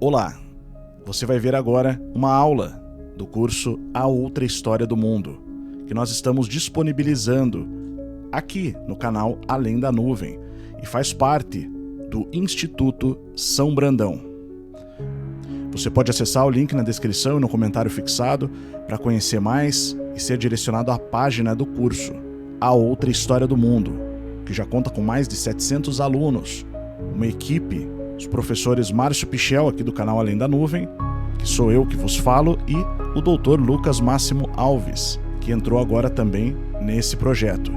Olá, você vai ver agora uma aula do curso A Outra História do Mundo, que nós estamos disponibilizando aqui no canal Além da Nuvem e faz parte do Instituto São Brandão. Você pode acessar o link na descrição e no comentário fixado para conhecer mais e ser direcionado à página do curso A Outra História do Mundo, que já conta com mais de 700 alunos, uma equipe, os professores Márcio Pichel, aqui do canal Além da Nuvem, que sou eu que vos falo, e o Dr. Lucas Máximo Alves, que entrou agora também nesse projeto.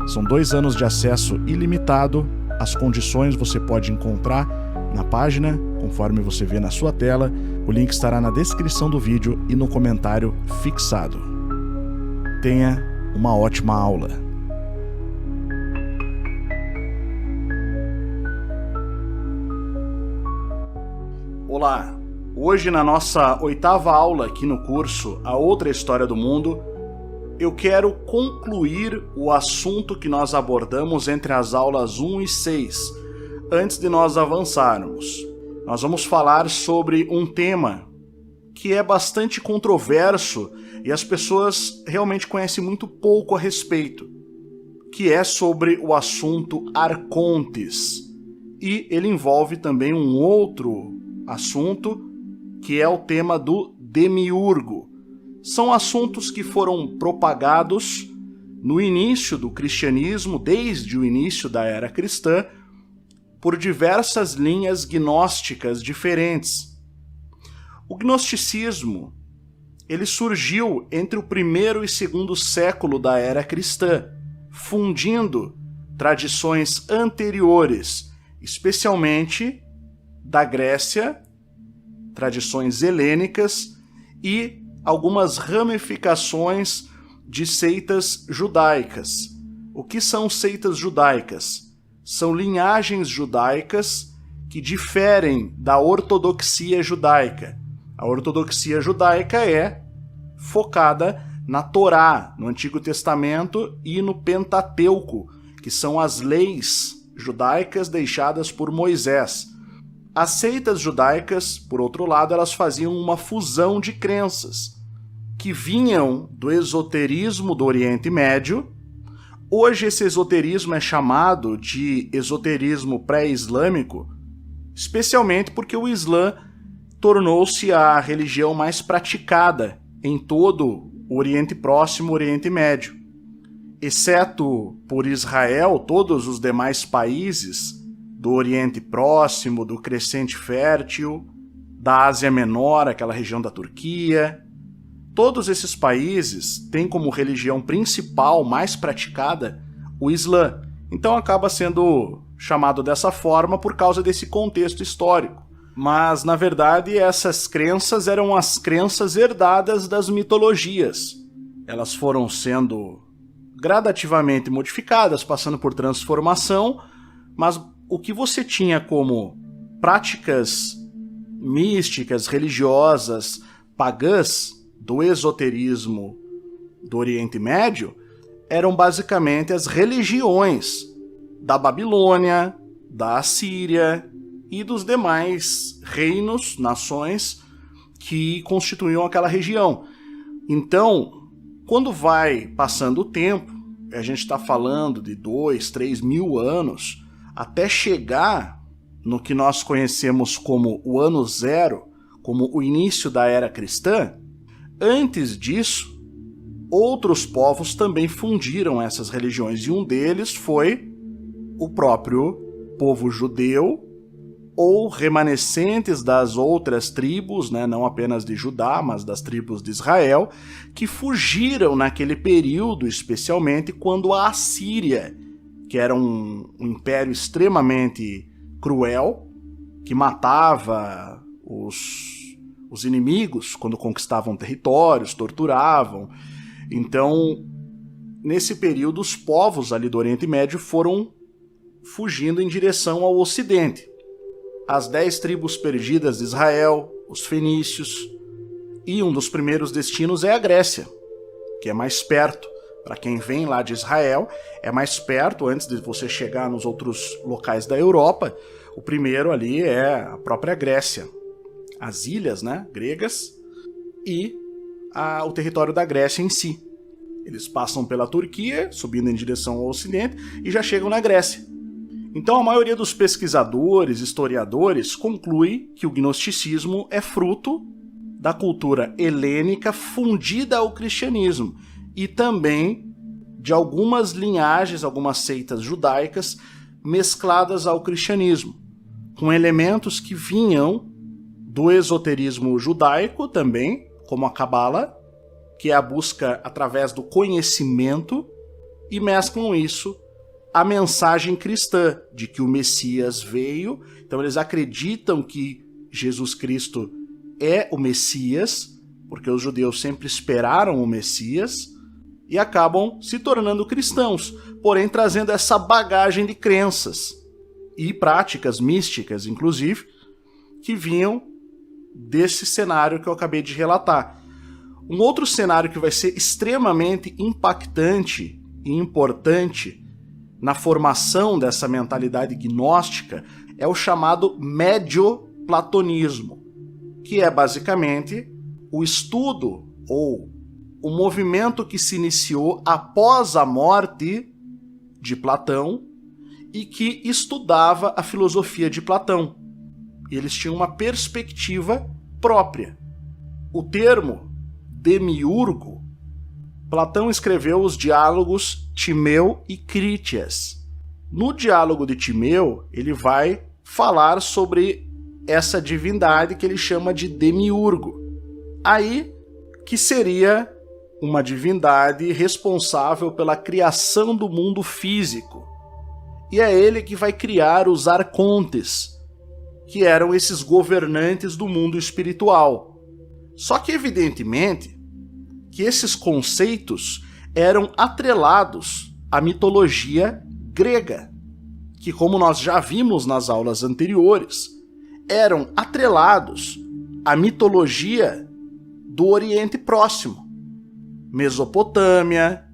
São 2 anos de acesso ilimitado, as condições você pode encontrar na página, conforme você vê na sua tela, o link estará na descrição do vídeo e no comentário fixado. Tenha uma ótima aula! Olá! Hoje, na nossa 8ª aula aqui no curso A Outra História do Mundo, eu quero concluir o assunto que nós abordamos entre as aulas 1 e 6, antes de nós avançarmos. Nós vamos falar sobre um tema que é bastante controverso e as pessoas realmente conhecem muito pouco a respeito, que é sobre o assunto Arcontes. E ele envolve também um outro assunto, que é o tema do Demiurgo. São assuntos que foram propagados no início do cristianismo, desde o início da era cristã, por diversas linhas gnósticas diferentes. O gnosticismo, ele surgiu entre o 1º e 2º século da era cristã, fundindo tradições anteriores, especialmente da Grécia, tradições helênicas e algumas ramificações de seitas judaicas. O que são seitas judaicas? São linhagens judaicas que diferem da ortodoxia judaica. A ortodoxia judaica é focada na Torá, no Antigo Testamento e no Pentateuco, que são as leis judaicas deixadas por Moisés. As seitas judaicas, por outro lado, elas faziam uma fusão de crenças que vinham do esoterismo do Oriente Médio. Hoje esse esoterismo é chamado de esoterismo pré-islâmico, especialmente porque o Islã tornou-se a religião mais praticada em todo o Oriente Próximo, Oriente Médio. Exceto por Israel, todos os demais países do Oriente Próximo, do Crescente Fértil, da Ásia Menor, aquela região da Turquia. Todos esses países têm como religião principal, mais praticada, o Islã. Então acaba sendo chamado dessa forma por causa desse contexto histórico. Mas, na verdade, essas crenças eram as crenças herdadas das mitologias. Elas foram sendo gradativamente modificadas, passando por transformação, mas o que você tinha como práticas místicas, religiosas, pagãs do esoterismo do Oriente Médio eram basicamente as religiões da Babilônia, da Assíria e dos demais reinos, nações que constituíam aquela região. Então, quando vai passando o tempo, a gente está falando de 2, 3 mil anos, até chegar no que nós conhecemos como o ano zero, como o início da era cristã, antes disso, outros povos também fundiram essas religiões, e um deles foi o próprio povo judeu, ou remanescentes das outras tribos, não apenas de Judá, mas das tribos de Israel, que fugiram naquele período, especialmente quando a Assíria, que era um império extremamente cruel, que matava os inimigos quando conquistavam territórios, torturavam. Então, nesse período, os povos ali do Oriente Médio foram fugindo em direção ao Ocidente. As 10 tribos perdidas de Israel, os fenícios, e um dos primeiros destinos é a Grécia, que é mais perto. Para quem vem lá de Israel, é mais perto, antes de você chegar nos outros locais da Europa, o primeiro ali é a própria Grécia. as ilhas, né, gregas, e o território da Grécia em si. Eles passam pela Turquia, subindo em direção ao ocidente, e já chegam na Grécia. Então a maioria dos pesquisadores, historiadores, conclui que o gnosticismo é fruto da cultura helênica fundida ao cristianismo e também de algumas linhagens, algumas seitas judaicas mescladas ao cristianismo, com elementos que vinham do esoterismo judaico também, como a Cabala, que é a busca através do conhecimento, e mesclam isso à mensagem cristã de que o Messias veio. Então eles acreditam que Jesus Cristo é o Messias, porque os judeus sempre esperaram o Messias, e acabam se tornando cristãos, porém trazendo essa bagagem de crenças e práticas místicas, inclusive, que vinham desse cenário que eu acabei de relatar. Um outro cenário que vai ser extremamente impactante e importante na formação dessa mentalidade gnóstica é o chamado médio-platonismo, que é basicamente o estudo ou o movimento que se iniciou após a morte de Platão e que estudava a filosofia de Platão. E eles tinham uma perspectiva própria. O termo demiurgo, Platão escreveu os diálogos Timeu e Crítias. No diálogo de Timeu, ele vai falar sobre essa divindade que ele chama de demiurgo. Aí, que seria uma divindade responsável pela criação do mundo físico. E é ele que vai criar os arcontes, que eram esses governantes do mundo espiritual. Só que, evidentemente, que esses conceitos eram atrelados à mitologia grega, que, como nós já vimos nas aulas anteriores, eram atrelados à mitologia do Oriente Próximo, Mesopotâmia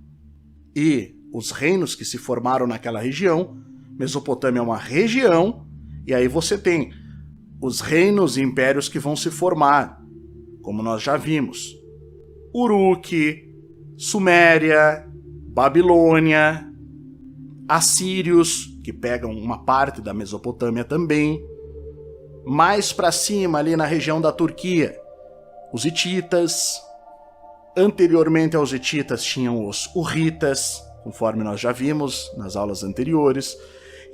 e os reinos que se formaram naquela região. Mesopotâmia é uma região, e aí você tem os reinos e impérios que vão se formar, como nós já vimos. Uruk, Suméria, Babilônia, assírios, que pegam uma parte da Mesopotâmia também. Mais para cima, ali na região da Turquia, os hititas. Anteriormente aos hititas tinham os hurritas, conforme nós já vimos nas aulas anteriores.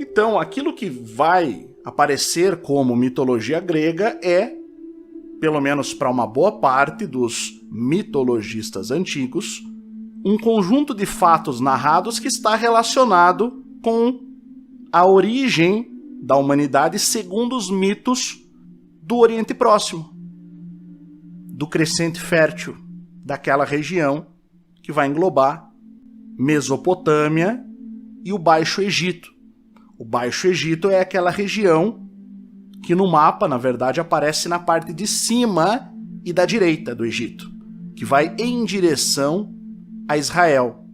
Então, aquilo que vai aparecer como mitologia grega é, pelo menos para uma boa parte dos mitologistas antigos, um conjunto de fatos narrados que está relacionado com a origem da humanidade segundo os mitos do Oriente Próximo, do crescente fértil daquela região que vai englobar Mesopotâmia e o Baixo Egito. O Baixo Egito é aquela região que no mapa, na verdade, aparece na parte de cima e da direita do Egito, que vai em direção a Israel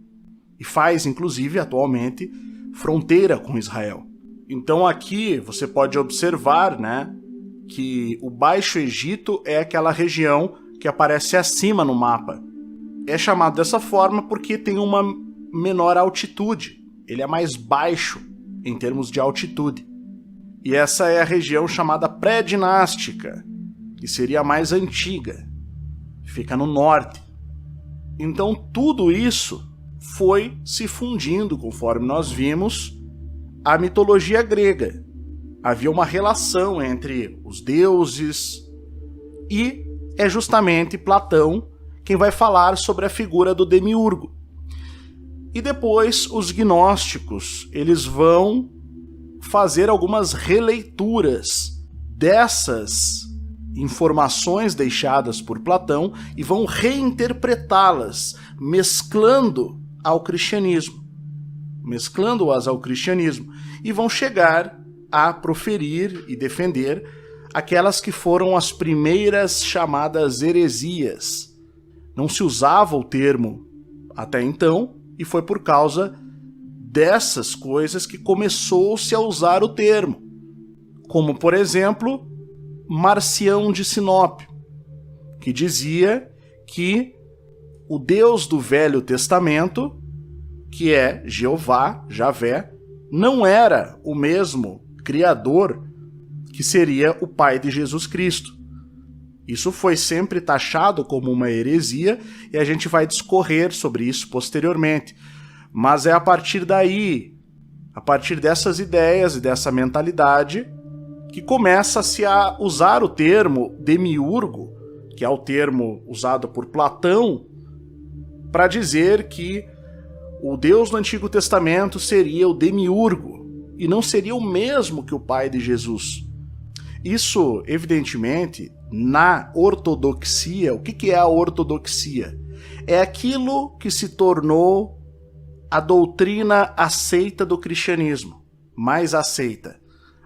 e faz, inclusive, atualmente, fronteira com Israel. Então aqui você pode observar, né, que o Baixo Egito é aquela região que aparece acima no mapa. É chamado dessa forma porque tem uma menor altitude. Ele é mais baixo em termos de altitude. E essa é a região chamada pré-dinástica, que seria a mais antiga. Fica no norte. Então tudo isso foi se fundindo, conforme nós vimos, à mitologia grega. Havia uma relação entre os deuses e é justamente Platão quem vai falar sobre a figura do demiurgo. E depois os gnósticos, eles vão fazer algumas releituras dessas informações deixadas por Platão e vão reinterpretá-las, mesclando-as ao cristianismo, e vão chegar a proferir e defender aquelas que foram as primeiras chamadas heresias. Não se usava o termo até então, e foi por causa dessas coisas que começou-se a usar o termo. Como, por exemplo, Marcião de Sinop, que dizia que o Deus do Velho Testamento, que é Jeová, Javé, não era o mesmo Criador que seria o Pai de Jesus Cristo. Isso foi sempre taxado como uma heresia e a gente vai discorrer sobre isso posteriormente. Mas é a partir daí, a partir dessas ideias e dessa mentalidade, que começa-se a usar o termo demiurgo, que é o termo usado por Platão, para dizer que o Deus do Antigo Testamento seria o demiurgo e não seria o mesmo que o Pai de Jesus. Isso, evidentemente, na ortodoxia, o que é a ortodoxia? É aquilo que se tornou a doutrina aceita do cristianismo, mais aceita,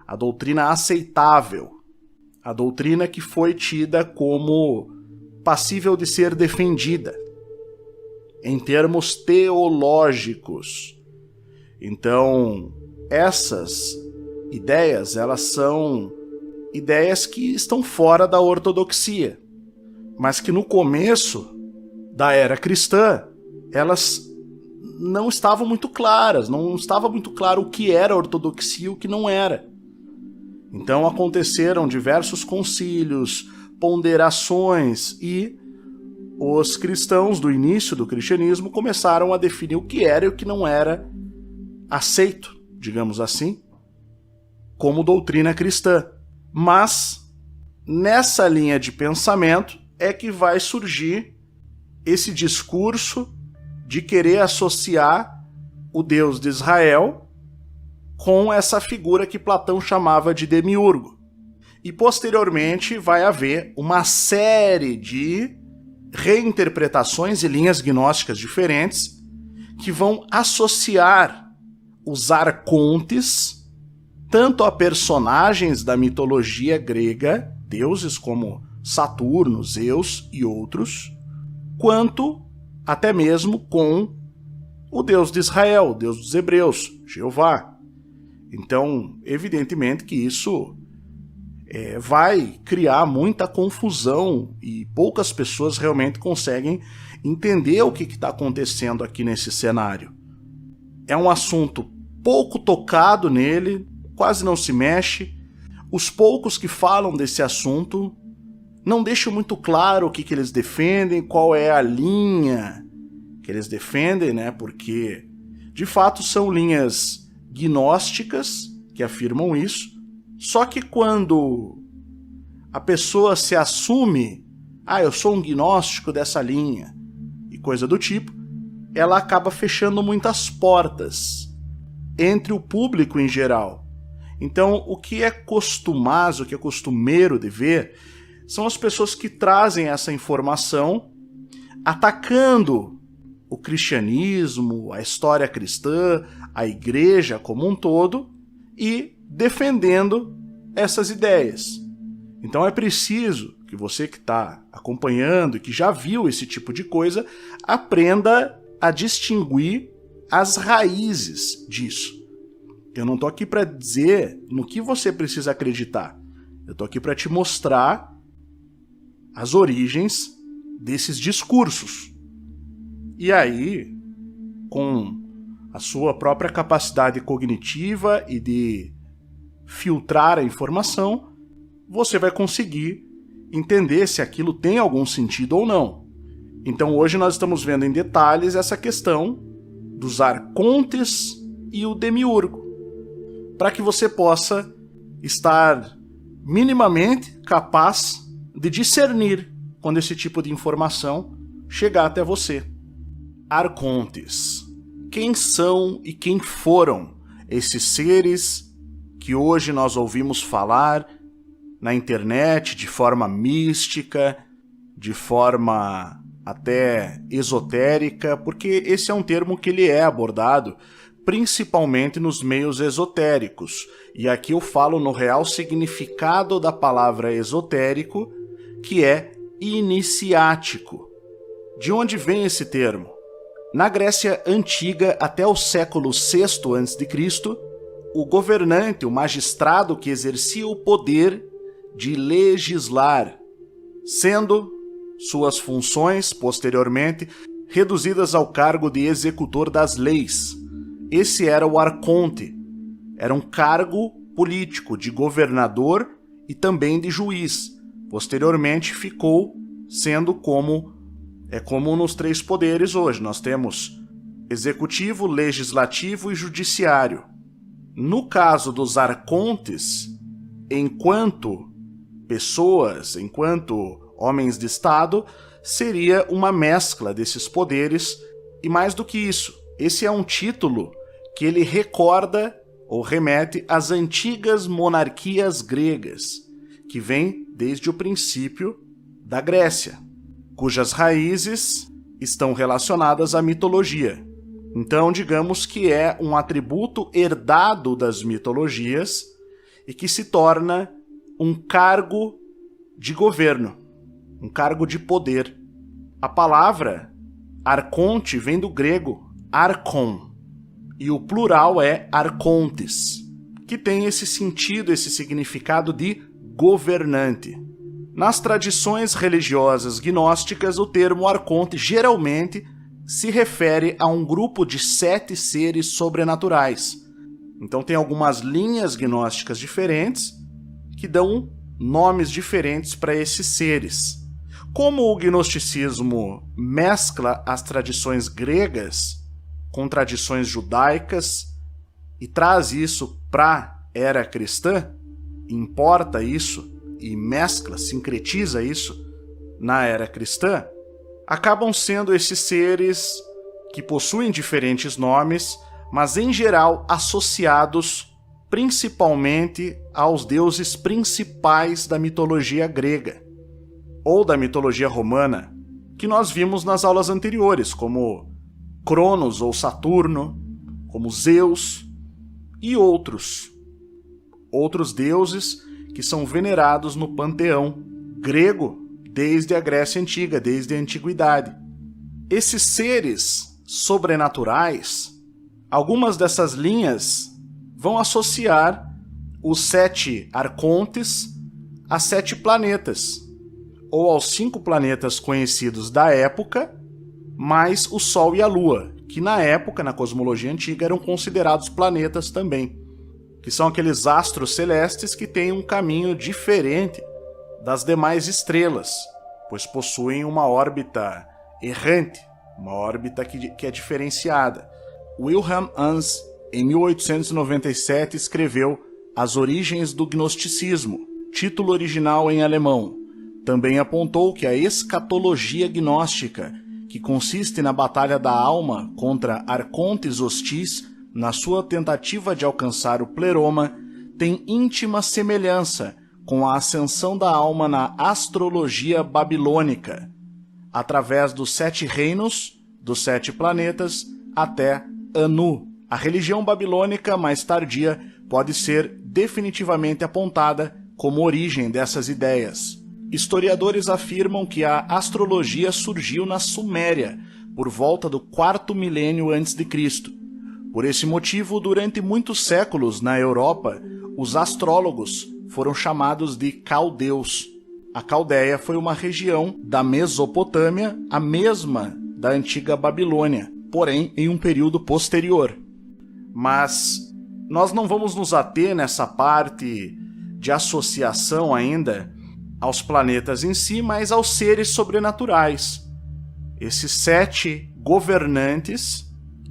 a doutrina aceitável, a doutrina que foi tida como passível de ser defendida em termos teológicos. Então, essas ideias, elas são ideias que estão fora da ortodoxia, mas que no começo da era cristã, elas não estavam muito claras, não estava muito claro o que era ortodoxia e o que não era. Então aconteceram diversos concílios, ponderações e os cristãos do início do cristianismo começaram a definir o que era e o que não era aceito, digamos assim, como doutrina cristã. Mas nessa linha de pensamento é que vai surgir esse discurso de querer associar o Deus de Israel com essa figura que Platão chamava de demiurgo. E posteriormente vai haver uma série de reinterpretações e linhas gnósticas diferentes que vão associar os arcontes tanto a personagens da mitologia grega, deuses como Saturno, Zeus e outros, quanto até mesmo com o Deus de Israel, o Deus dos hebreus, Jeová. Então, evidentemente que isso vai criar muita confusão e poucas pessoas realmente conseguem entender o que está acontecendo aqui nesse cenário. É um assunto pouco tocado nele, quase não se mexe. Os poucos que falam desse assunto não deixam muito claro o que eles defendem, qual é a linha que eles defendem, né? Porque, de fato, são linhas gnósticas que afirmam isso. Só que quando a pessoa se assume, eu sou um gnóstico dessa linha, e coisa do tipo, ela acaba fechando muitas portas entre o público em geral. Então, o que é costumoso, o que é costumeiro de ver, são as pessoas que trazem essa informação atacando o cristianismo, a história cristã, a igreja como um todo e defendendo essas ideias. Então é preciso que você que está acompanhando e que já viu esse tipo de coisa, aprenda a distinguir as raízes disso. Eu não estou aqui para dizer no que você precisa acreditar. Eu estou aqui para te mostrar as origens desses discursos. E aí, com a sua própria capacidade cognitiva e de filtrar a informação, você vai conseguir entender se aquilo tem algum sentido ou não. Então hoje nós estamos vendo em detalhes essa questão dos arcontes e o demiurgo, para que você possa estar minimamente capaz de discernir quando esse tipo de informação chegar até você. Arcontes. Quem são e quem foram esses seres que hoje nós ouvimos falar na internet de forma mística, de forma até esotérica, porque esse é um termo que ele é abordado principalmente nos meios esotéricos. E aqui eu falo no real significado da palavra esotérico, que é iniciático. De onde vem esse termo? Na Grécia Antiga, até o século VI a.C., o governante, o magistrado que exercia o poder de legislar, sendo suas funções, posteriormente, reduzidas ao cargo de executor das leis. Esse era o arconte. Era um cargo político de governador e também de juiz. Posteriormente ficou sendo como nos três poderes hoje. Nós temos executivo, legislativo e judiciário. No caso dos arcontes, enquanto pessoas, enquanto homens de Estado, seria uma mescla desses poderes, e mais do que isso, esse é um título que ele recorda ou remete às antigas monarquias gregas, que vêm desde o princípio da Grécia, cujas raízes estão relacionadas à mitologia. Então, digamos que é um atributo herdado das mitologias e que se torna um cargo de governo, um cargo de poder. A palavra arconte vem do grego archon, e o plural é arcontes, que tem esse sentido, esse significado de governante. Nas tradições religiosas gnósticas, o termo arconte geralmente se refere a um grupo de 7 seres sobrenaturais. Então tem algumas linhas gnósticas diferentes que dão nomes diferentes para esses seres. Como o gnosticismo mescla as tradições gregas com tradições judaicas e traz isso para a era cristã, importa isso e mescla, sincretiza isso na era cristã, acabam sendo esses seres que possuem diferentes nomes, mas em geral associados principalmente aos deuses principais da mitologia grega ou da mitologia romana, que nós vimos nas aulas anteriores, como Cronos ou Saturno, como Zeus e outros deuses que são venerados no panteão grego desde a Grécia Antiga, desde a Antiguidade. Esses seres sobrenaturais, algumas dessas linhas vão associar os 7 arcontes a 7 planetas, ou aos 5 planetas conhecidos da época, mais o Sol e a Lua, que na época, na cosmologia antiga, eram considerados planetas também, que são aqueles astros celestes que têm um caminho diferente das demais estrelas, pois possuem uma órbita errante, uma órbita que é diferenciada. Wilhelm Hans, em 1897, escreveu As Origens do Gnosticismo, título original em alemão. Também apontou que a escatologia gnóstica, que consiste na batalha da alma contra arcontes hostis, na sua tentativa de alcançar o pleroma, tem íntima semelhança com a ascensão da alma na astrologia babilônica, através dos 7 reinos, dos 7 planetas, até Anu. A religião babilônica mais tardia pode ser definitivamente apontada como origem dessas ideias. Historiadores afirmam que a astrologia surgiu na Suméria, por volta do 4º milênio a.C. Por esse motivo, durante muitos séculos na Europa, os astrólogos foram chamados de caldeus. A Caldeia foi uma região da Mesopotâmia, a mesma da antiga Babilônia, porém em um período posterior. Mas nós não vamos nos ater nessa parte de associação ainda aos planetas em si, mas aos seres sobrenaturais. Esses 7 governantes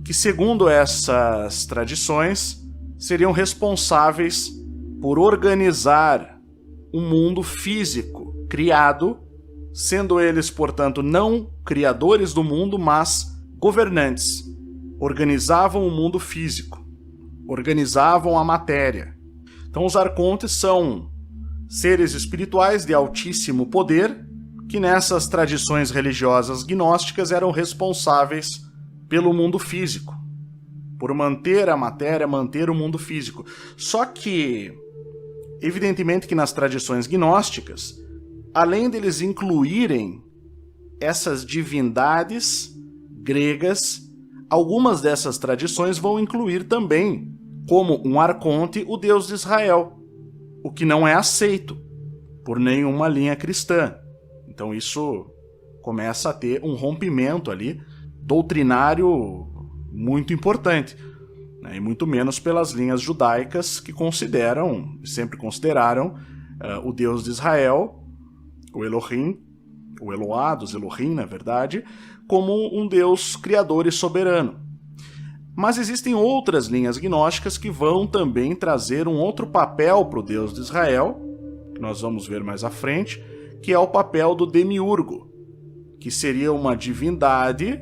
que, segundo essas tradições, seriam responsáveis por organizar um mundo físico criado, sendo eles, portanto, não criadores do mundo, mas governantes. Organizavam o mundo físico, organizavam a matéria. Então os arcontes são seres espirituais de altíssimo poder, que nessas tradições religiosas gnósticas eram responsáveis pelo mundo físico, por manter a matéria, manter o mundo físico. Só que, evidentemente que nas tradições gnósticas, além deles incluírem essas divindades gregas, algumas dessas tradições vão incluir também, como um arconte, o Deus de Israel, o que não é aceito. por nenhuma linha cristã. Então isso começa a ter um rompimento ali doutrinário muito importante, né? E muito menos pelas linhas judaicas que consideram, sempre consideraram, o Deus de Israel, o Elohim, o Eloá dos Elohim, na verdade, como um Deus criador e soberano. Mas existem outras linhas gnósticas que vão também trazer um outro papel para o Deus de Israel, que nós vamos ver mais à frente, que é o papel do demiurgo, que seria uma divindade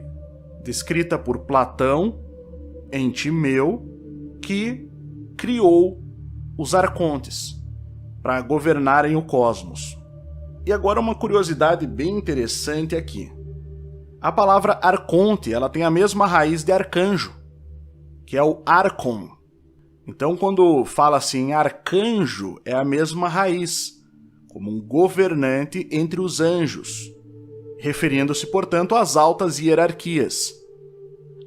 descrita por Platão em Timeu, que criou os arcontes para governarem o cosmos. E agora uma curiosidade bem interessante aqui. A palavra arconte, ela tem a mesma raiz de arcanjo, que é o arcon. Então, quando fala assim arcanjo, é a mesma raiz, como um governante entre os anjos, referindo-se, portanto, às altas hierarquias.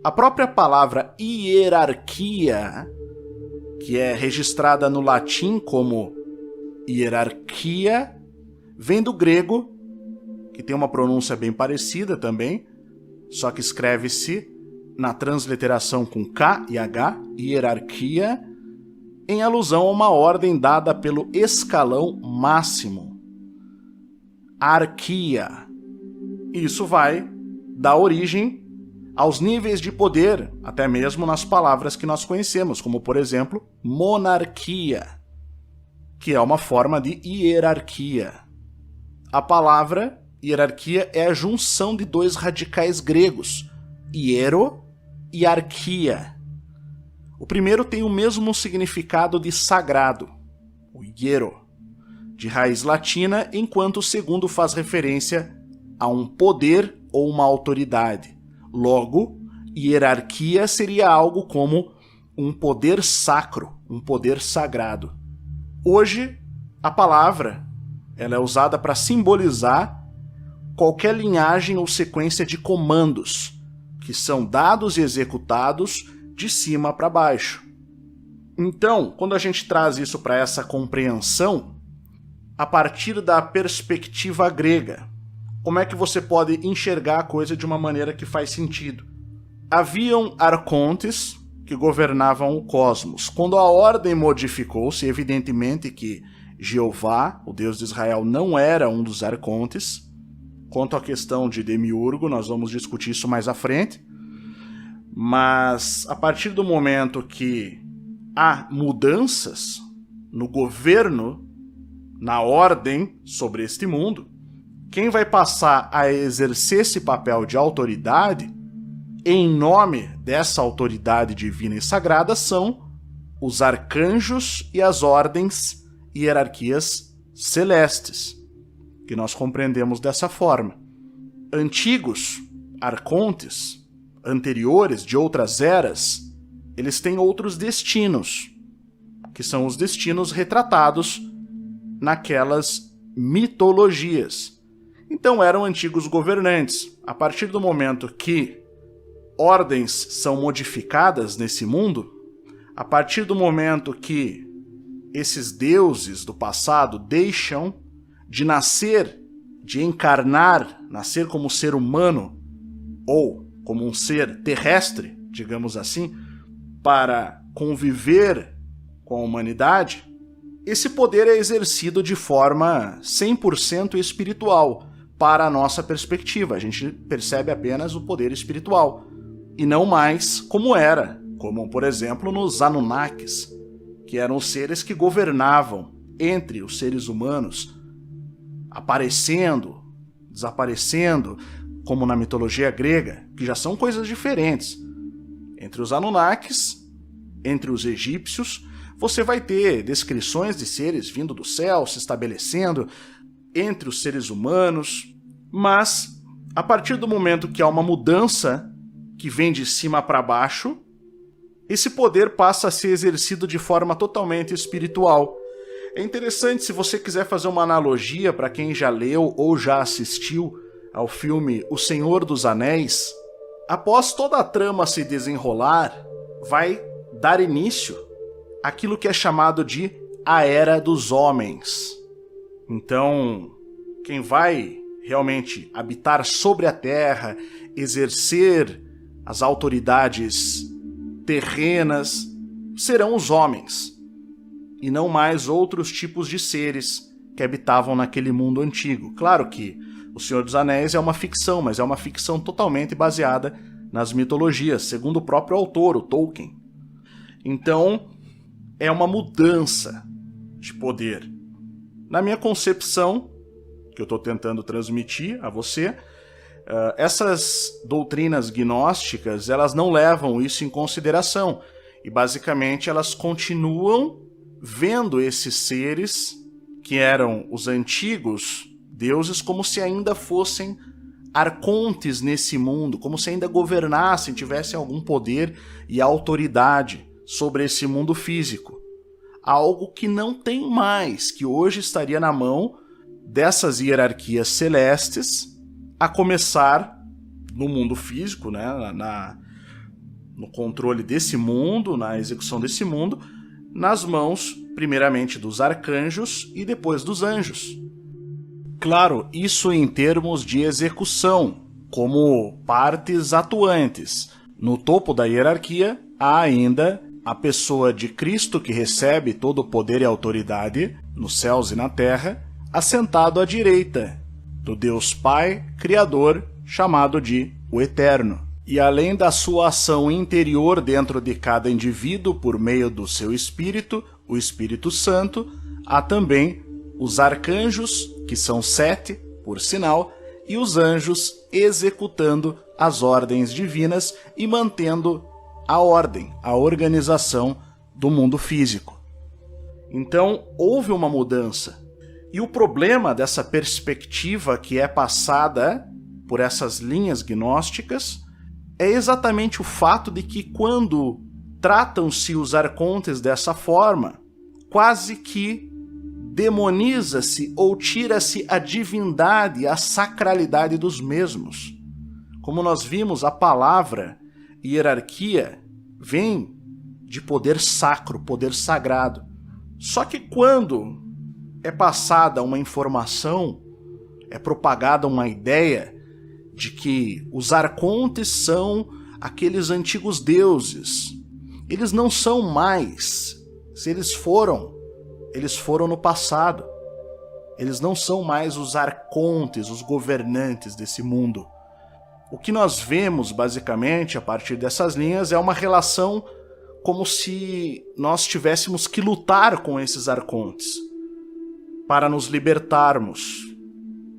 A própria palavra hierarquia, que é registrada no latim como hierarquia, vem do grego, que tem uma pronúncia bem parecida também, só que escreve-se na transliteração com K e H, hierarquia, em alusão a uma ordem dada pelo escalão máximo. Arquia. Isso vai dar origem aos níveis de poder, até mesmo nas palavras que nós conhecemos, como, por exemplo, monarquia, que é uma forma de hierarquia. A palavra hierarquia é a junção de dois radicais gregos, hiero e arquia. O primeiro tem o mesmo significado de sagrado, o hiero, de raiz latina, enquanto o segundo faz referência a um poder ou uma autoridade. Logo, hierarquia seria algo como um poder sacro, um poder sagrado. Hoje, a palavra ela é usada para simbolizar qualquer linhagem ou sequência de comandos que são dados e executados de cima para baixo. Então, quando a gente traz isso para essa compreensão, a partir da perspectiva grega, como é que você pode enxergar a coisa de uma maneira que faz sentido? Haviam arcontes que governavam o cosmos. Quando a ordem modificou-se, evidentemente que Jeová, o Deus de Israel, não era um dos arcontes. Quanto à questão de demiurgo, nós vamos discutir isso mais à frente. Mas a partir do momento que há mudanças no governo, na ordem sobre este mundo, quem vai passar a exercer esse papel de autoridade, em nome dessa autoridade divina e sagrada, são os arcanjos e as ordens e hierarquias celestes, que nós compreendemos dessa forma. Antigos arcontes, anteriores, de outras eras, eles têm outros destinos, que são os destinos retratados naquelas mitologias. Então eram antigos governantes. A partir do momento que ordens são modificadas nesse mundo, a partir do momento que esses deuses do passado deixam de nascer, de encarnar, nascer como ser humano ou como um ser terrestre, digamos assim, para conviver com a humanidade, esse poder é exercido de forma 100% espiritual para a nossa perspectiva. A gente percebe apenas o poder espiritual e não mais como era, como por exemplo nos Anunnakis, que eram os seres que governavam entre os seres humanos, aparecendo, desaparecendo, como na mitologia grega, que já são coisas diferentes. Entre os Anunnakis, entre os egípcios, você vai ter descrições de seres vindo do céu, se estabelecendo entre os seres humanos, mas a partir do momento que há uma mudança que vem de cima para baixo, esse poder passa a ser exercido de forma totalmente espiritual. É interessante, se você quiser fazer uma analogia para quem já leu ou já assistiu ao filme O Senhor dos Anéis, após toda a trama se desenrolar, vai dar início àquilo que é chamado de a Era dos Homens. Então, quem vai realmente habitar sobre a terra, exercer as autoridades terrenas, serão os homens, e não mais outros tipos de seres que habitavam naquele mundo antigo. Claro que O Senhor dos Anéis é uma ficção, mas é uma ficção totalmente baseada nas mitologias, segundo o próprio autor, o Tolkien. Então, é uma mudança de poder. Na minha concepção, que eu estou tentando transmitir a você, essas doutrinas gnósticas, elas não levam isso em consideração. E basicamente elas continuam vendo esses seres que eram os antigos deuses como se ainda fossem arcontes nesse mundo, como se ainda governassem, tivessem algum poder e autoridade sobre esse mundo físico. Algo que não tem mais, que hoje estaria na mão dessas hierarquias celestes, a começar no mundo físico, né, no controle desse mundo, na execução desse mundo, nas mãos, primeiramente, dos arcanjos e depois dos anjos. Claro, isso em termos de execução, como partes atuantes. No topo da hierarquia, há ainda a pessoa de Cristo, que recebe todo o poder e autoridade, nos céus e na terra, assentado à direita do Deus Pai, Criador, chamado de o Eterno. E além da sua ação interior dentro de cada indivíduo por meio do seu Espírito, o Espírito Santo, há também os arcanjos, que são 7, por sinal, e os anjos executando as ordens divinas e mantendo a ordem, a organização do mundo físico. Então, houve uma mudança. E o problema dessa perspectiva que é passada por essas linhas gnósticas é exatamente o fato de que quando tratam-se os arcontes dessa forma, quase que demoniza-se ou tira-se a divindade, a sacralidade dos mesmos. Como nós vimos, a palavra hierarquia vem de poder sacro, poder sagrado. Só que quando é passada uma informação, é propagada uma ideia de que os arcontes são aqueles antigos deuses. Eles não são mais. Se eles foram no passado. Eles não são mais os arcontes, os governantes desse mundo. O que nós vemos, basicamente, a partir dessas linhas, é uma relação como se nós tivéssemos que lutar com esses arcontes para nos libertarmos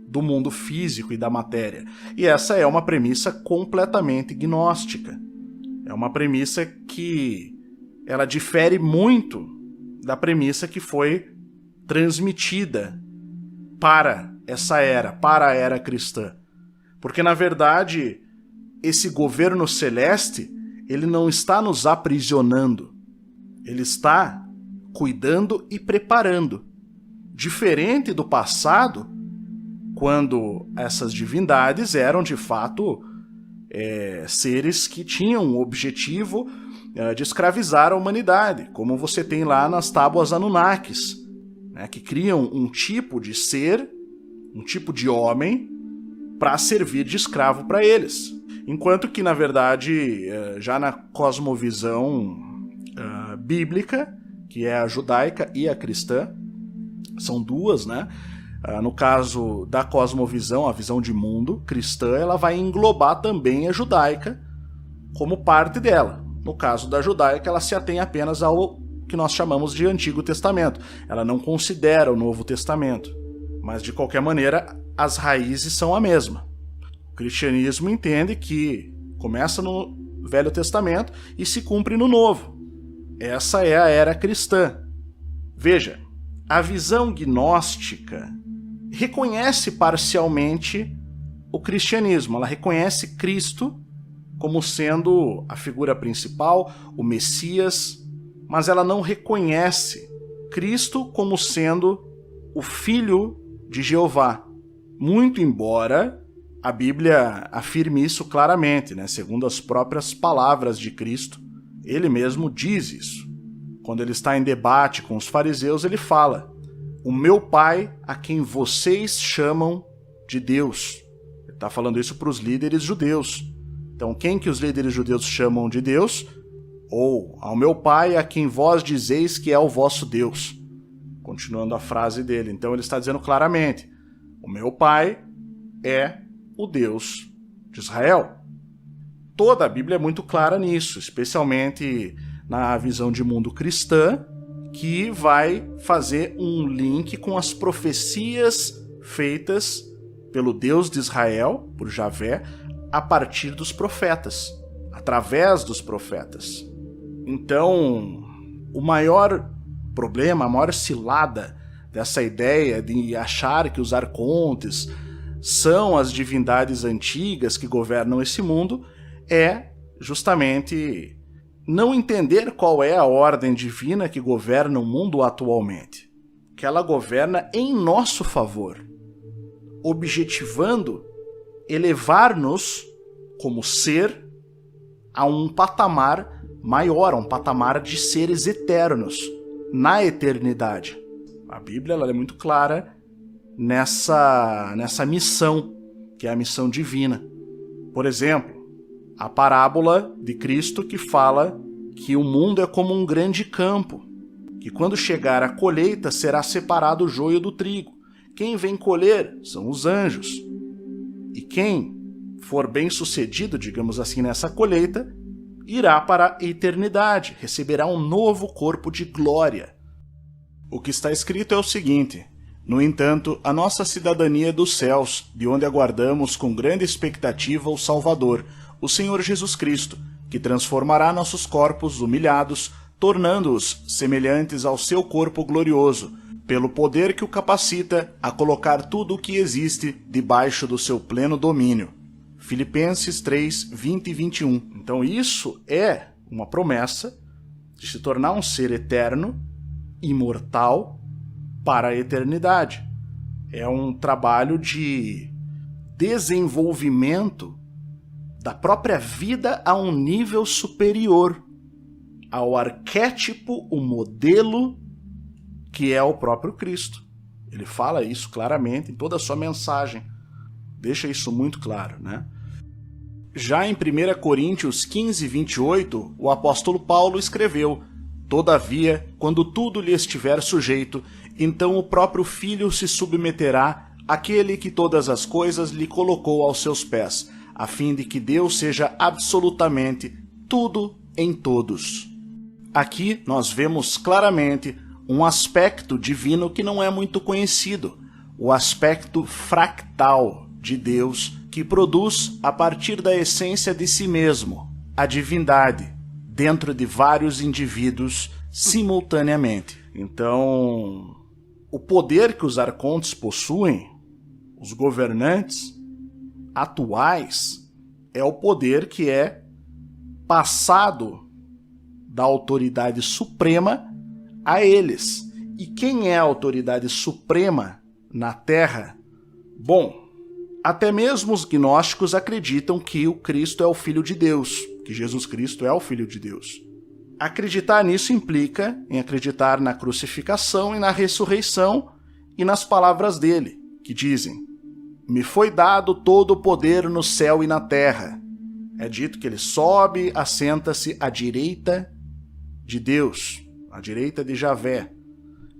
do mundo físico e da matéria. E essa é uma premissa completamente gnóstica. É uma premissa que ela difere muito da premissa que foi transmitida para essa era, para a era cristã. Porque, na verdade, esse governo celeste, ele não está nos aprisionando. Ele está cuidando e preparando. Diferente do passado, quando essas divindades eram, de fato, seres que tinham o objetivo de escravizar a humanidade, como você tem lá nas tábuas Anunnakis, né, que criam um tipo de ser, um tipo de homem, para servir de escravo para eles. Enquanto que, na verdade, já na cosmovisão bíblica, que é a judaica e a cristã, são duas, né? No caso da cosmovisão, a visão de mundo cristã, ela vai englobar também a judaica como parte dela. No caso da judaica, ela se atém apenas ao que nós chamamos de Antigo Testamento. Ela não considera o Novo Testamento. Mas, de qualquer maneira, as raízes são a mesma. O cristianismo entende que começa no Velho Testamento e se cumpre no Novo. Essa é a era cristã. Veja, a visão gnóstica reconhece parcialmente o cristianismo. Ela reconhece Cristo como sendo a figura principal, o Messias, mas ela não reconhece Cristo como sendo o Filho de Jeová. Muito embora a Bíblia afirme isso claramente, né? Segundo as próprias palavras de Cristo, ele mesmo diz isso. Quando ele está em debate com os fariseus, ele fala: o meu Pai, a quem vocês chamam de Deus. Ele está falando isso para os líderes judeus. Então, quem que os líderes judeus chamam de Deus? Ou ao meu Pai, a quem vós dizeis que é o vosso Deus. Continuando a frase dele. Então, ele está dizendo claramente, o meu Pai é o Deus de Israel. Toda a Bíblia é muito clara nisso, especialmente na visão de mundo cristã, que vai fazer um link com as profecias feitas pelo Deus de Israel, por Javé, a partir dos profetas, através dos profetas. Então, o maior problema, a maior cilada dessa ideia de achar que os arcontes são as divindades antigas que governam esse mundo é justamente não entender qual é a ordem divina que governa o mundo atualmente. Que ela governa em nosso favor, objetivando elevar-nos como ser a um patamar maior, a um patamar de seres eternos, na eternidade. A Bíblia ela é muito clara nessa missão, que é a missão divina. Por exemplo, a parábola de Cristo que fala que o mundo é como um grande campo, que quando chegar a colheita será separado o joio do trigo. Quem vem colher são os anjos. E quem for bem-sucedido, digamos assim, nessa colheita, irá para a eternidade, receberá um novo corpo de glória. O que está escrito é o seguinte: no entanto, a nossa cidadania é dos céus, de onde aguardamos com grande expectativa o Salvador, o Senhor Jesus Cristo, que transformará nossos corpos humilhados, tornando-os semelhantes ao seu corpo glorioso, pelo poder que o capacita a colocar tudo o que existe debaixo do seu pleno domínio. Filipenses 3, 20 e 21. Então isso é uma promessa de se tornar um ser eterno, imortal, para a eternidade. É um trabalho de desenvolvimento da própria vida a um nível superior, ao arquétipo, o modelo que é o próprio Cristo. Ele fala isso claramente em toda a sua mensagem. Deixa isso muito claro, né? Já em 1 Coríntios 15, 28, o apóstolo Paulo escreveu: todavia, quando tudo lhe estiver sujeito, então o próprio Filho se submeterá àquele que todas as coisas lhe colocou aos seus pés, a fim de que Deus seja absolutamente tudo em todos. Aqui nós vemos claramente um aspecto divino que não é muito conhecido, o aspecto fractal de Deus, que produz a partir da essência de si mesmo, a divindade, dentro de vários indivíduos simultaneamente. Então, o poder que os arcontes possuem, os governantes atuais, é o poder que é passado da autoridade suprema a eles. E quem é a autoridade suprema na Terra? Bom, até mesmo os gnósticos acreditam que o Cristo é o Filho de Deus, que Jesus Cristo é o Filho de Deus. Acreditar nisso implica em acreditar na crucificação e na ressurreição e nas palavras dele, que dizem: me foi dado todo o poder no céu e na terra. É dito que ele sobe, assenta-se à direita de Deus, à direita de Javé.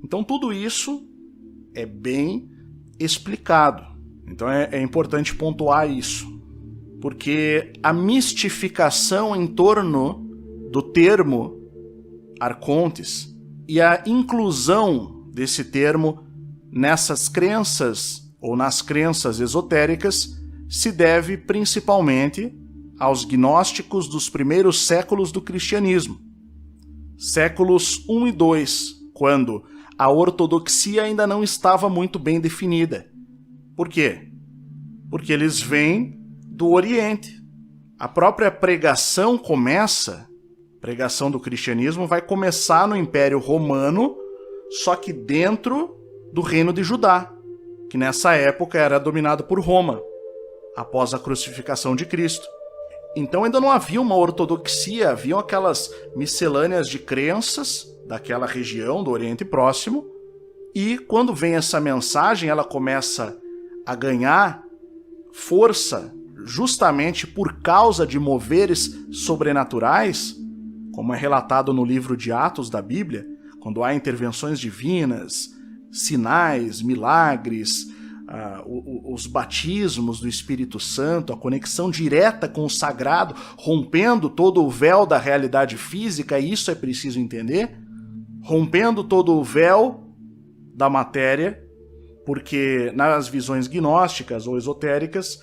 Então tudo isso é bem explicado. Então é importante pontuar isso, porque a mistificação em torno do termo arcontes e a inclusão desse termo nessas crenças ou nas crenças esotéricas se deve principalmente aos gnósticos dos primeiros séculos do cristianismo, séculos 1 e 2, quando a ortodoxia ainda não estava muito bem definida. Por quê? Porque eles vêm do Oriente. A própria pregação do cristianismo vai começar no Império Romano, só que dentro do Reino de Judá, que nessa época era dominado por Roma, após a crucificação de Cristo. Então ainda não havia uma ortodoxia, haviam aquelas miscelâneas de crenças daquela região do Oriente Próximo, E quando vem essa mensagem, ela começa a ganhar força justamente por causa de moveres sobrenaturais, como é relatado no livro de Atos da Bíblia, quando há intervenções divinas, sinais, milagres, os batismos do Espírito Santo, a conexão direta com o sagrado, rompendo todo o véu da realidade física, isso é preciso entender, rompendo todo o véu da matéria, porque nas visões gnósticas ou esotéricas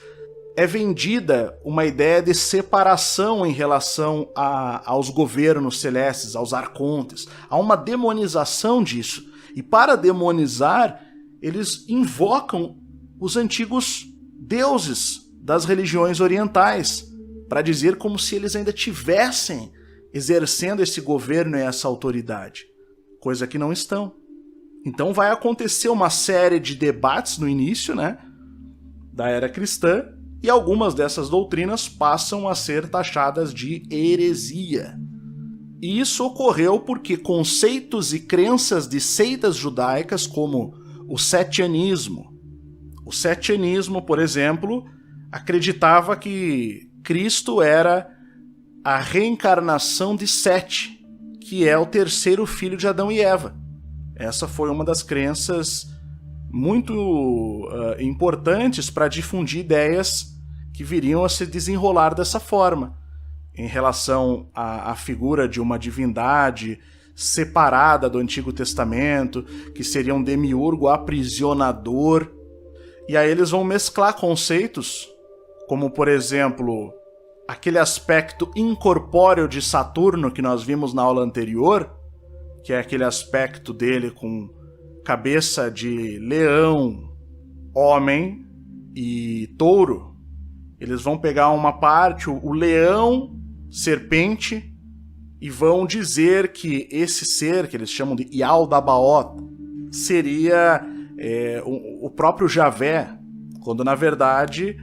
é vendida uma ideia de separação em relação aos governos celestes, aos arcontes. Há uma demonização disso. E para demonizar, eles invocam os antigos deuses das religiões orientais, para dizer como se eles ainda tivessem exercendo esse governo e essa autoridade, coisa que não estão. Então vai acontecer uma série de debates no início, da era cristã, e algumas dessas doutrinas passam a ser taxadas de heresia. E isso ocorreu porque conceitos e crenças de seitas judaicas como o setianismo. O setianismo, por exemplo, acreditava que Cristo era a reencarnação de Sete, que é o terceiro filho de Adão e Eva. Essa foi uma das crenças muito importantes para difundir ideias que viriam a se desenrolar dessa forma, em relação à figura de uma divindade separada do Antigo Testamento, que seria um demiurgo aprisionador. E aí eles vão mesclar conceitos, como, por exemplo, aquele aspecto incorpóreo de Saturno que nós vimos na aula anterior, que é aquele aspecto dele com cabeça de leão, homem e touro. Eles vão pegar uma parte, o leão, serpente, e vão dizer que esse ser, que eles chamam de Yaldabaoth, seria o próprio Javé, quando na verdade,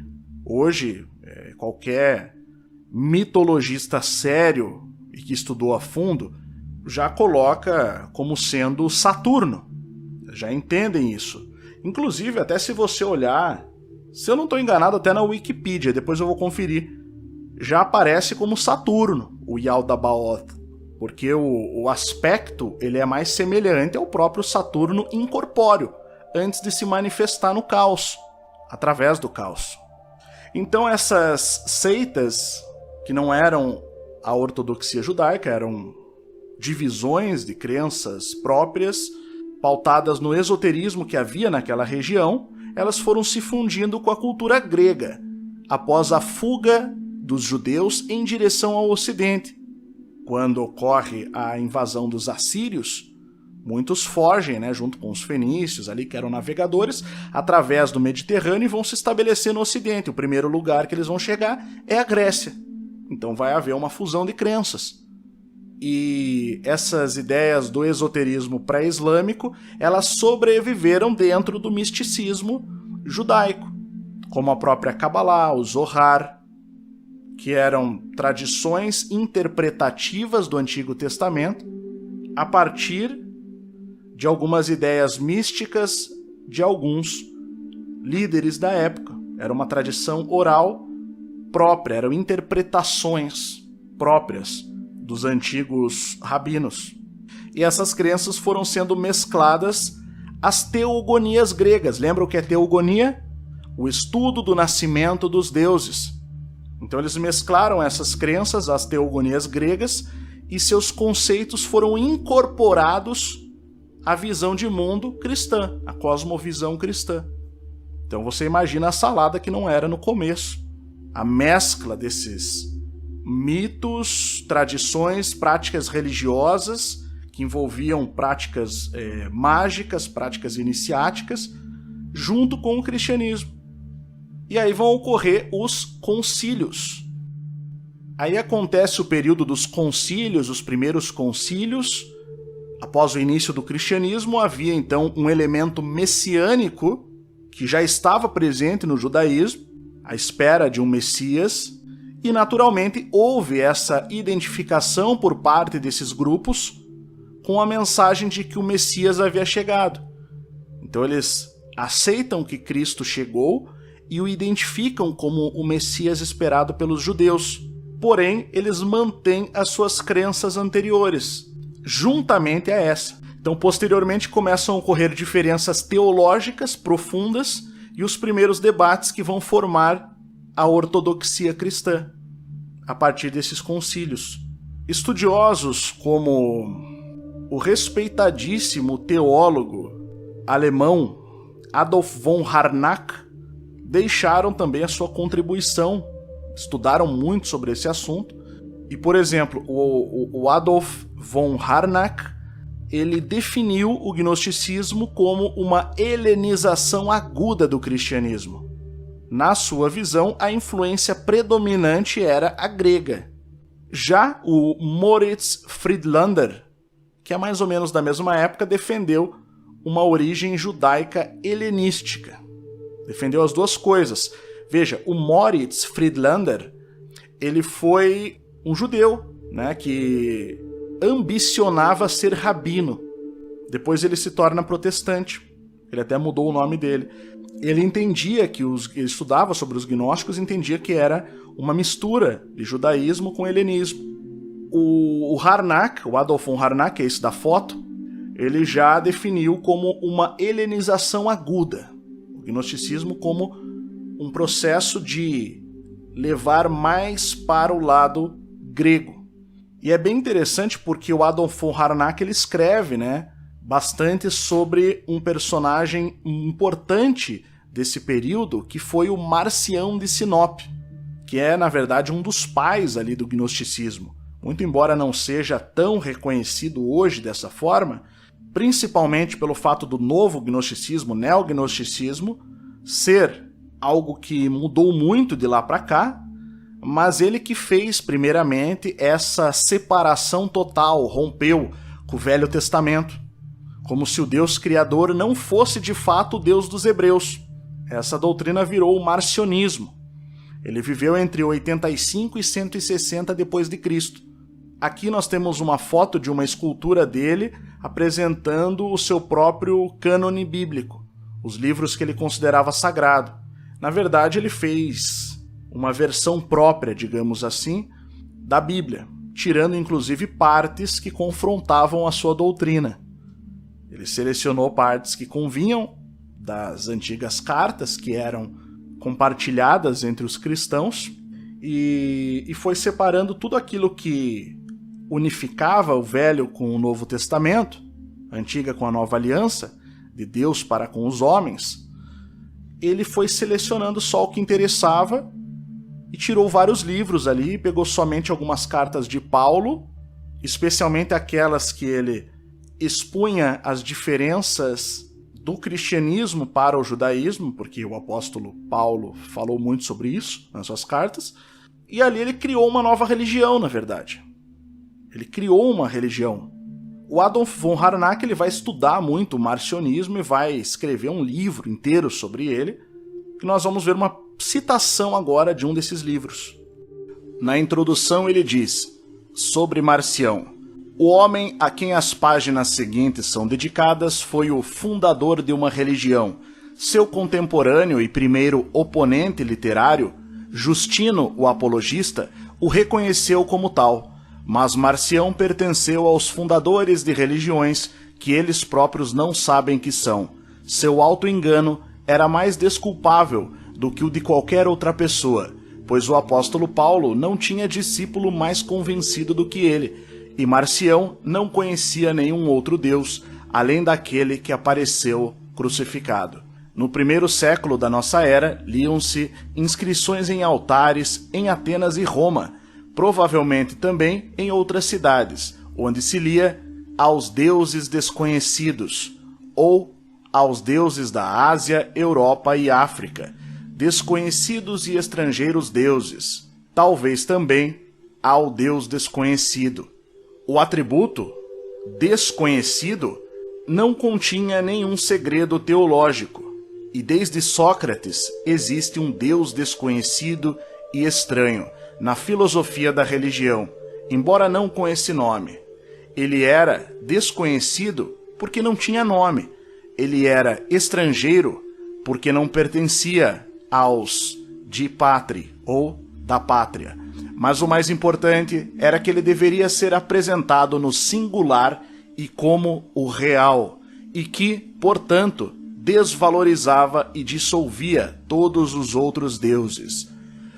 hoje, qualquer mitologista sério e que estudou a fundo, já coloca como sendo Saturno. Já entendem isso. Inclusive, até se você olhar, se eu não estou enganado, até na Wikipedia, depois eu vou conferir, já aparece como Saturno, o Yaldabaoth, porque o aspecto ele é mais semelhante ao próprio Saturno incorpóreo, antes de se manifestar no caos, através do caos. Então essas seitas, que não eram a ortodoxia judaica, eram divisões de crenças próprias, pautadas no esoterismo que havia naquela região, elas foram se fundindo com a cultura grega, após a fuga dos judeus em direção ao ocidente. Quando ocorre a invasão dos assírios, muitos fogem, junto com os fenícios, ali que eram navegadores, através do Mediterrâneo e vão se estabelecer no ocidente. O primeiro lugar que eles vão chegar é a Grécia. Então vai haver uma fusão de crenças. E essas ideias do esoterismo pré-islâmico, elas sobreviveram dentro do misticismo judaico, como a própria Kabbalah, o Zohar, que eram tradições interpretativas do Antigo Testamento a partir de algumas ideias místicas de alguns líderes da época. Era uma tradição oral própria, eram interpretações próprias dos antigos rabinos. E essas crenças foram sendo mescladas às teogonias gregas. Lembra o que é teogonia? O estudo do nascimento dos deuses. Então eles mesclaram essas crenças às teogonias gregas e seus conceitos foram incorporados à visão de mundo cristã, à cosmovisão cristã. Então você imagina a salada que não era no começo. A mescla desses mitos, tradições, práticas religiosas que envolviam práticas mágicas, práticas iniciáticas, junto com o cristianismo. E aí vão ocorrer os concílios. Aí acontece o período dos concílios, os primeiros concílios. Após o início do cristianismo, havia então um elemento messiânico que já estava presente no judaísmo, à espera de um Messias, e naturalmente houve essa identificação por parte desses grupos com a mensagem de que o Messias havia chegado. Então eles aceitam que Cristo chegou e o identificam como o Messias esperado pelos judeus. Porém, eles mantêm as suas crenças anteriores, juntamente a essa. Então, posteriormente, começam a ocorrer diferenças teológicas profundas e os primeiros debates que vão formar a ortodoxia cristã, a partir desses concílios. Estudiosos como o respeitadíssimo teólogo alemão Adolf von Harnack deixaram também a sua contribuição, estudaram muito sobre esse assunto. E, por exemplo, o Adolf von Harnack, ele definiu o gnosticismo como uma helenização aguda do cristianismo. Na sua visão, a influência predominante era a grega. Já o Moritz Friedlander, que é mais ou menos da mesma época, defendeu uma origem judaica helenística. Defendeu as duas coisas. Veja, o Moritz Friedlander, ele foi um judeu, né, que ambicionava ser rabino. Depois ele se torna protestante. Ele até mudou o nome dele. Ele entendia que ele estudava sobre os gnósticos e entendia que era uma mistura de judaísmo com helenismo. O Harnack, o Adolf von Harnack, que é esse da foto, ele já definiu como uma helenização aguda. O gnosticismo como um processo de levar mais para o lado grego. E é bem interessante porque o Adolf von Harnack ele escreve, né, bastante sobre um personagem importante desse período, que foi o Marcião de Sinop, que é, na verdade, um dos pais ali do gnosticismo. Muito embora não seja tão reconhecido hoje dessa forma, principalmente pelo fato do novo gnosticismo, neognosticismo, ser algo que mudou muito de lá para cá, mas ele que fez, primeiramente, essa separação total, rompeu com o Velho Testamento, como se o Deus Criador não fosse de fato o Deus dos hebreus. Essa doutrina virou o marcionismo. Ele viveu entre 85 e 160 depois de Cristo. Aqui nós temos uma foto de uma escultura dele apresentando o seu próprio cânone bíblico, os livros que ele considerava sagrado. Na verdade, ele fez uma versão própria, digamos assim, da Bíblia, tirando inclusive partes que confrontavam a sua doutrina. Ele selecionou partes que convinham das antigas cartas que eram compartilhadas entre os cristãos e foi separando tudo aquilo que unificava o Velho com o Novo Testamento, a Antiga com a Nova Aliança, de Deus para com os homens. Ele foi selecionando só o que interessava e tirou vários livros ali, pegou somente algumas cartas de Paulo, especialmente aquelas que ele expunha as diferenças do cristianismo para o judaísmo, porque o apóstolo Paulo falou muito sobre isso nas suas cartas, e ali ele criou uma nova religião, na verdade. Ele criou uma religião. O Adolf von Harnack ele vai estudar muito o marcionismo e vai escrever um livro inteiro sobre ele, que nós vamos ver uma citação agora de um desses livros. Na introdução ele diz, sobre Marcião: o homem a quem as páginas seguintes são dedicadas foi o fundador de uma religião. Seu contemporâneo e primeiro oponente literário, Justino, o apologista, o reconheceu como tal, mas Marcião pertenceu aos fundadores de religiões que eles próprios não sabem que são. Seu auto-engano era mais desculpável do que o de qualquer outra pessoa, pois o apóstolo Paulo não tinha discípulo mais convencido do que ele, e Marcião não conhecia nenhum outro Deus, além daquele que apareceu crucificado. No primeiro século da nossa era, liam-se inscrições em altares em Atenas e Roma, provavelmente também em outras cidades, onde se lia aos deuses desconhecidos, ou aos deuses da Ásia, Europa e África, desconhecidos e estrangeiros deuses, talvez também ao Deus desconhecido. O atributo desconhecido não continha nenhum segredo teológico, e desde Sócrates existe um Deus desconhecido e estranho na filosofia da religião, embora não com esse nome. Ele era desconhecido porque não tinha nome. ele era estrangeiro porque não pertencia aos de patri, ou da pátria. Mas o mais importante era que ele deveria ser apresentado no singular e como o real, e que, portanto, desvalorizava e dissolvia todos os outros deuses.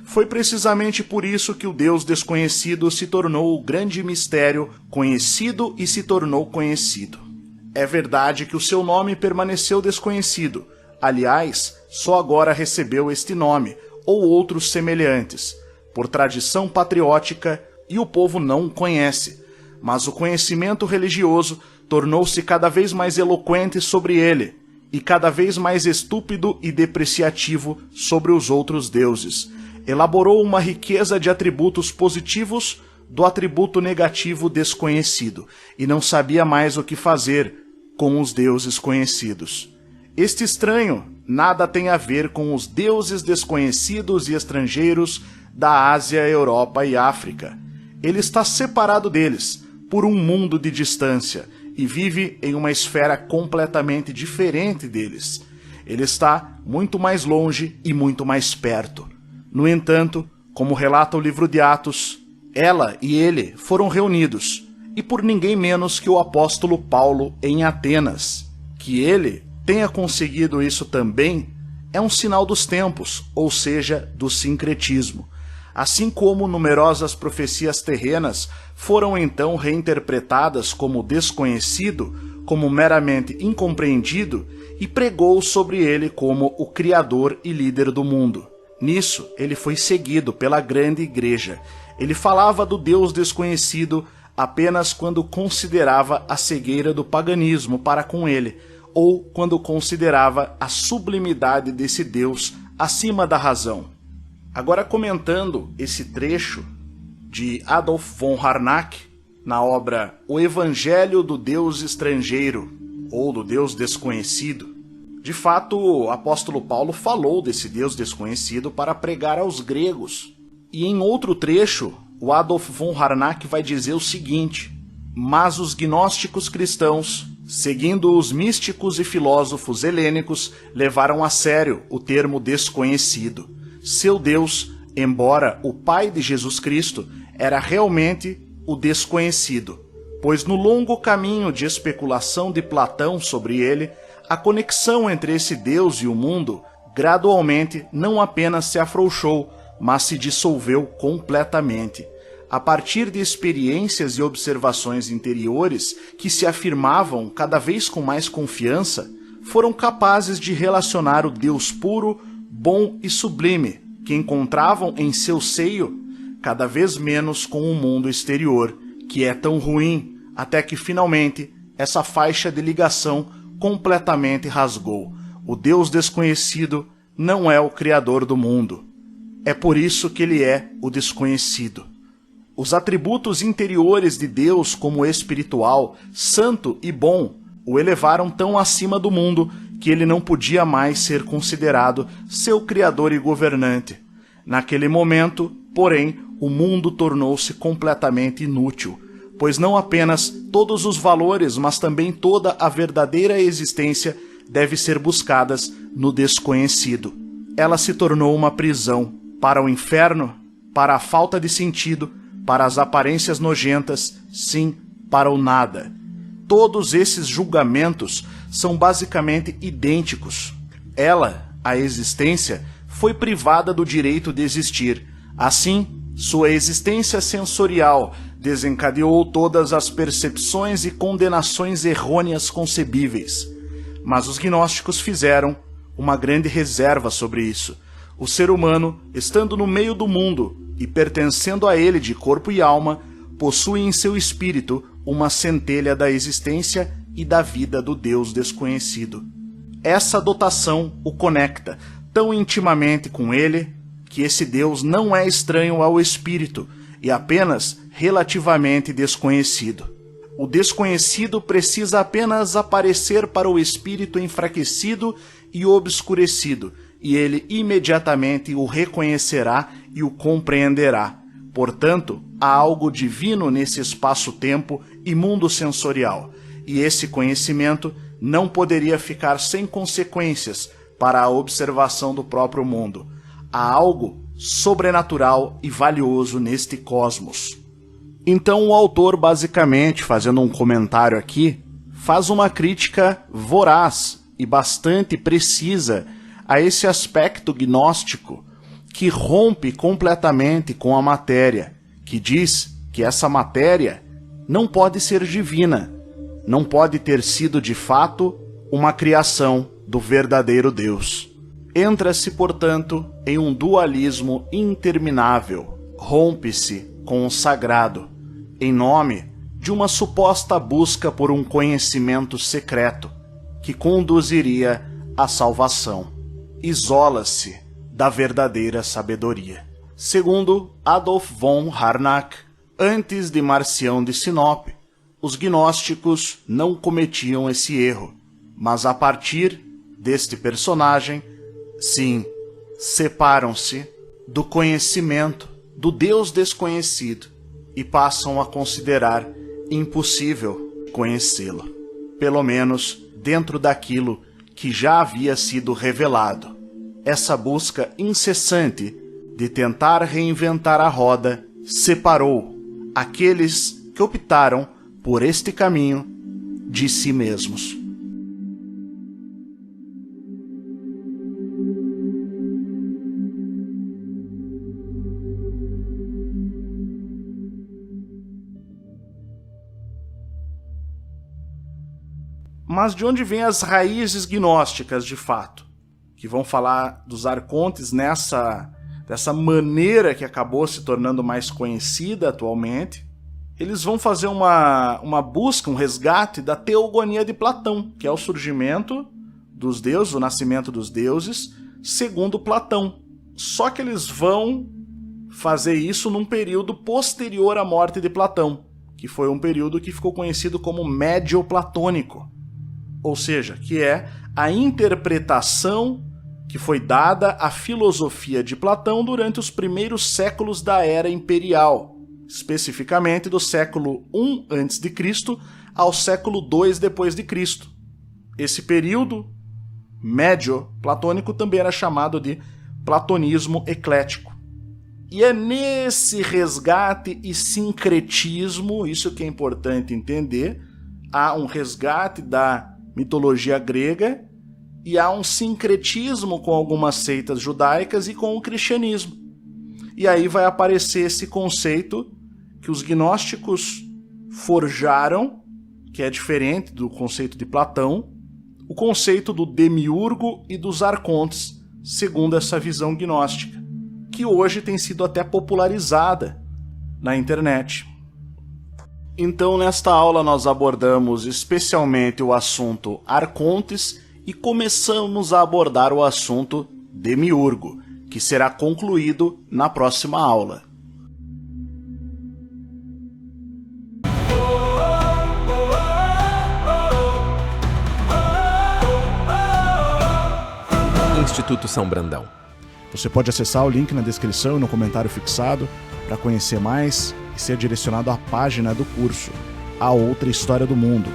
Foi precisamente por isso que o Deus desconhecido se tornou o grande mistério conhecido e se tornou conhecido. É verdade que o seu nome permaneceu desconhecido. Aliás, só agora recebeu este nome, ou outros semelhantes, por tradição patriótica, e o povo não o conhece. Mas o conhecimento religioso tornou-se cada vez mais eloquente sobre ele, e cada vez mais estúpido e depreciativo sobre os outros deuses. Elaborou uma riqueza de atributos positivos do atributo negativo desconhecido, e não sabia mais o que fazer com os deuses conhecidos. Este estranho nada tem a ver com os deuses desconhecidos e estrangeiros da Ásia, Europa e África. Ele está separado deles por um mundo de distância e vive em uma esfera completamente diferente deles. Ele está muito mais longe e muito mais perto. No entanto, como relata o livro de Atos, ela e ele foram reunidos, e por ninguém menos que o apóstolo Paulo em Atenas. Que ele tenha conseguido isso também é um sinal dos tempos, ou seja, do sincretismo. Assim como numerosas profecias terrenas foram então reinterpretadas como desconhecido, como meramente incompreendido, e pregou sobre ele como o Criador e líder do mundo. Nisso, ele foi seguido pela grande igreja. Ele falava do Deus desconhecido apenas quando considerava a cegueira do paganismo para com ele, ou quando considerava a sublimidade desse Deus acima da razão. Agora, comentando esse trecho de Adolf von Harnack na obra O Evangelho do Deus Estrangeiro, ou do Deus Desconhecido, de fato, o apóstolo Paulo falou desse Deus desconhecido para pregar aos gregos. E em outro trecho, o Adolf von Harnack vai dizer o seguinte: mas os gnósticos cristãos, seguindo os místicos e filósofos helênicos, levaram a sério o termo desconhecido. Seu Deus, embora o Pai de Jesus Cristo, era realmente o desconhecido, pois no longo caminho de especulação de Platão sobre ele, a conexão entre esse Deus e o mundo gradualmente não apenas se afrouxou, mas se dissolveu completamente. A partir de experiências e observações interiores que se afirmavam cada vez com mais confiança, foram capazes de relacionar o Deus puro, bom e sublime, que encontravam em seu seio, cada vez menos com o mundo exterior, que é tão ruim, até que finalmente essa faixa de ligação completamente rasgou. O Deus desconhecido não é o Criador do mundo. É por isso que ele é o desconhecido. Os atributos interiores de Deus, como espiritual, santo e bom, o elevaram tão acima do mundo que ele não podia mais ser considerado seu criador e governante. Naquele momento, porém, o mundo tornou-se completamente inútil, pois não apenas todos os valores, mas também toda a verdadeira existência deve ser buscadas no desconhecido. Ela se tornou uma prisão para o inferno, para a falta de sentido, para as aparências nojentas, sim, para o nada. Todos esses julgamentos são basicamente idênticos. Ela, a existência, foi privada do direito de existir. Assim, sua existência sensorial desencadeou todas as percepções e condenações errôneas concebíveis. Mas os gnósticos fizeram uma grande reserva sobre isso. O ser humano, estando no meio do mundo e pertencendo a ele de corpo e alma, possui em seu espírito uma centelha da existência e da vida do Deus desconhecido. Essa dotação o conecta tão intimamente com ele que esse Deus não é estranho ao espírito e apenas relativamente desconhecido. O desconhecido precisa apenas aparecer para o espírito enfraquecido e obscurecido, e ele imediatamente o reconhecerá e o compreenderá. Portanto, há algo divino nesse espaço-tempo e mundo sensorial, e esse conhecimento não poderia ficar sem consequências para a observação do próprio mundo. Há algo sobrenatural e valioso neste cosmos. Então o autor, basicamente, fazendo um comentário aqui, faz uma crítica voraz e bastante precisa a esse aspecto gnóstico que rompe completamente com a matéria, que diz que essa matéria não pode ser divina, não pode ter sido de fato uma criação do verdadeiro Deus. Entra-se, portanto, em um dualismo interminável, rompe-se com o sagrado, em nome de uma suposta busca por um conhecimento secreto que conduziria à salvação. Isola-se da verdadeira sabedoria. Segundo Adolf von Harnack, antes de Marcião de Sinop, os gnósticos não cometiam esse erro, mas a partir deste personagem, sim, separam-se do conhecimento do Deus desconhecido e passam a considerar impossível conhecê-lo, pelo menos dentro daquilo que já havia sido revelado. Essa busca incessante de tentar reinventar a roda separou aqueles que optaram por este caminho de si mesmos. Mas de onde vêm as raízes gnósticas, de fato? Que vão falar dos arcontes dessa maneira que acabou se tornando mais conhecida atualmente. Eles vão fazer uma busca, um resgate da teogonia de Platão, que é o surgimento dos deuses, o nascimento dos deuses, segundo Platão. Só que eles vão fazer isso num período posterior à morte de Platão, que foi um período que ficou conhecido como médio-platônico. Ou seja, que é a interpretação que foi dada à filosofia de Platão durante os primeiros séculos da Era Imperial, especificamente do século I a.C. ao século II d.C. Esse período médio-platônico também era chamado de platonismo eclético. E é nesse resgate e sincretismo, isso que é importante entender, há um resgate da mitologia grega e há um sincretismo com algumas seitas judaicas e com o cristianismo. E aí vai aparecer esse conceito que os gnósticos forjaram, que é diferente do conceito de Platão, o conceito do demiurgo e dos arcontes, segundo essa visão gnóstica, que hoje tem sido até popularizada na internet. Então, nesta aula nós abordamos especialmente o assunto arcontes e começamos a abordar o assunto demiurgo, que será concluído na próxima aula. Instituto São Brandão. Você pode acessar o link na descrição e no comentário fixado para conhecer mais e ser direcionado à página do curso A Outra História do Mundo.